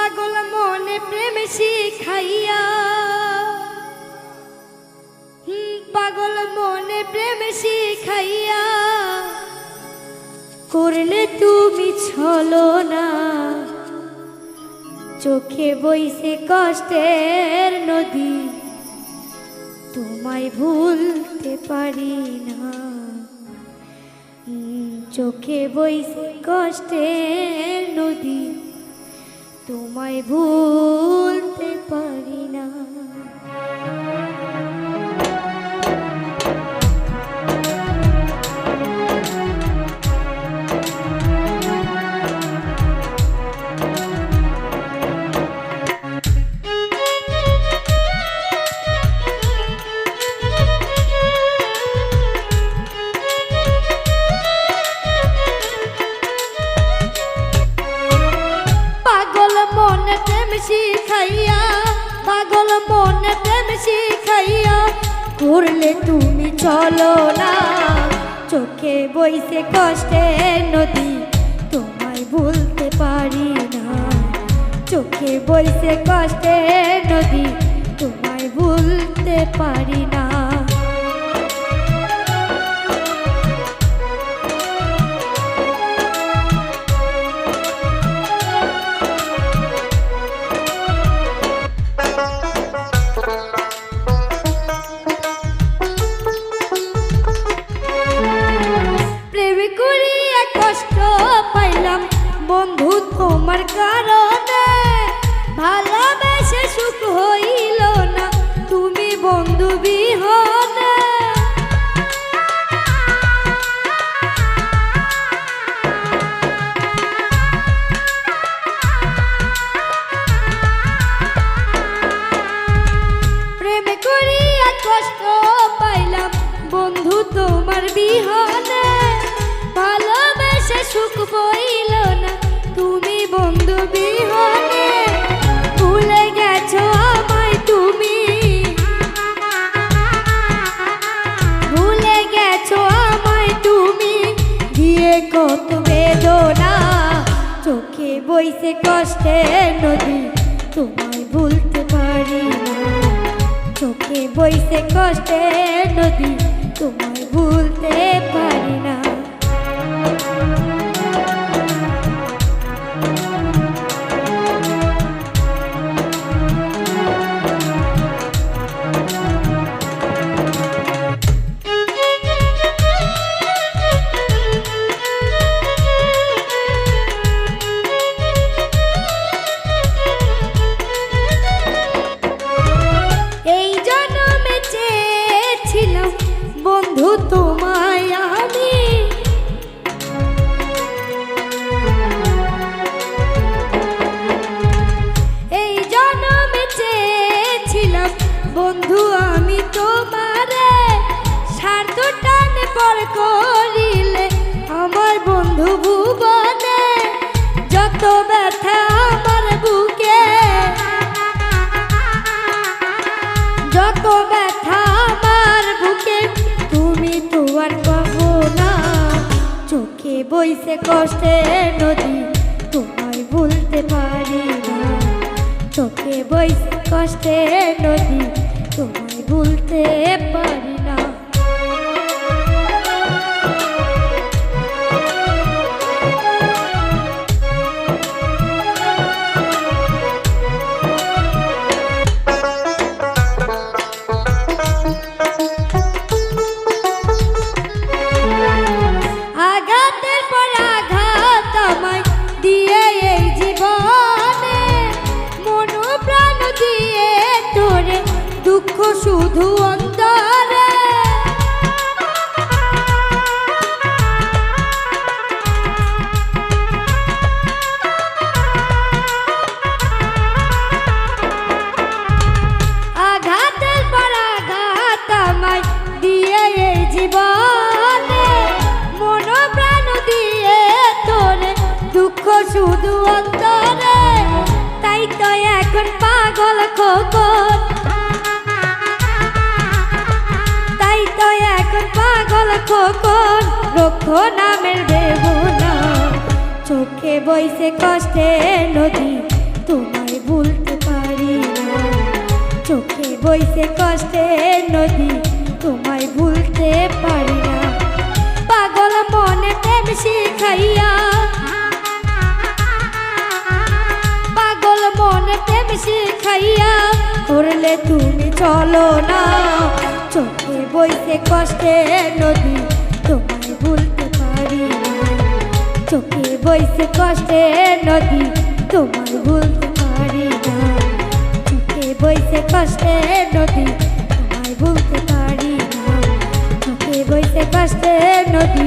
পাগল মনে প্রেম শিখাইয়া, পাগল মনে প্রেম শিখাইয়া করলে তুমি ছলনা। চোখে বইছে কষ্টের নদী, তোমায় ভুলতে পারি না। চোখে বইছে কষ্টের নদী, তোমায় ভুলতে পারি না। শিখাইয়া পাগল মনে প্রেম শিখাইয়া করলে তুমি চলো না। চোখে বইছে কষ্টের নদী, তোমায় ভুলতে পারি না। চোখে বইছে কষ্টের নদী, তোমায় ভুলতে পারি না। বন্ধু তোমার কারণে ভালোবেসে সুখ হইল না, তুমি বন্ধু বিহনে। প্রেম করিয়া কষ্ট পাইলাম বন্ধু তোমার বিহনে, ভালোবেসে সুখ হইল না, তুমি বন্ধু বিহনে। ভুলে গেছো আমায় তুমি, ভুলে গেছো আমায় তুমি, দিয়ে কত বেদনা। চোখে বইছে কষ্টের নদী, তোমায় ভুলতে পারি না। চোখে বইছে কষ্টের নদী, তোমায় ভুলতে পারি না। বন্ধু তোমায় আমি, এই জন্মে চেয়েছিলাম বন্ধু আমি তোমারে। স্বার্থ টানে পর করিলে আমার বন্ধু ভুবনে, যত ব্যথা আমার বুকে, যত ব্যথা আমার বুকে, তুমি তো আর পাবো না। চোখে বইছে কষ্টের নদী, তোমায় ভুলতে পারি না। চোখে বইছে কষ্টের নদী, তোমায় ভুলতে পারি না। দুঃখ শুধু অন্তরে, আঘাতের পর আঘাত আমায় দিয়ে এই জীবনে, মন প্রাণ দিয়ে তোরে দুঃখ শুধু অন্তরে। তাই তো এখন পাগল খোকন, তাই তো এখন পাগল খোকন, রক্ষ নামের বেগুনা। চোখে বইছে কষ্টের নদী, তোমায় ভুলতে পারি না। চোখে বইছে কষ্টের নদী, তোমায় ভুলতে পারি না। পাগল মনে প্রেম শিখাইয়া, পাগল মনে প্রেম শিখাইয়া করলে তুমি চলো না। চোখে বইছে কষ্টের নদী, তোমায় ভুলতে পারি না। চোখে বইছে কষ্টের নদী, তোমায় ভুলতে পারি না। চোখে বইছে কষ্টের নদী, তোমায় ভুলতে পারি না। চোখে বইছে কষ্টের নদী,